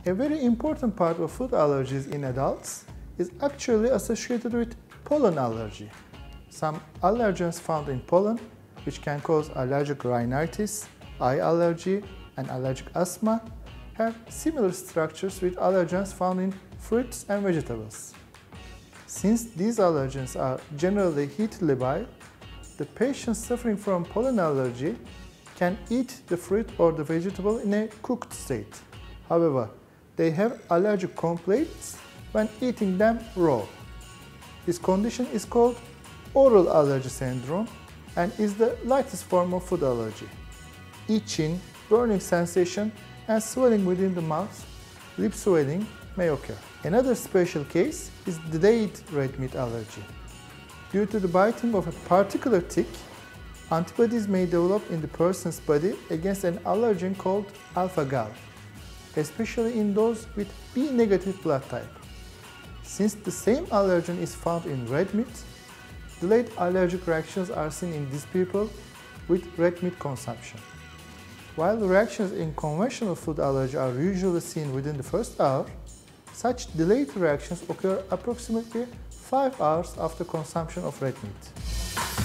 A very important part of food allergies in adults is actually associated with pollen allergy. Some allergens found in pollen, which can cause allergic rhinitis, eye allergy, and allergic asthma, have similar structures with allergens found in fruits and vegetables. Since these allergens are generally heat-labile, the patient suffering from pollen allergy can eat the fruit or the vegetable in a cooked state. However, they have allergic complaints when eating them raw. This condition is called oral allergy syndrome and is the lightest form of food allergy. Itching, burning sensation, and swelling within the mouth, lip swelling may occur. Another special case is delayed red meat allergy. Due to the biting of a particular tick, antibodies may develop in the person's body against an allergen called alpha-gal, especially in those with B negative blood type. Since the same allergen is found in red meat, delayed allergic reactions are seen in these people with red meat consumption. While reactions in conventional food allergy are usually seen within the first hour, such delayed reactions occur approximately 5 hours after consumption of red meat.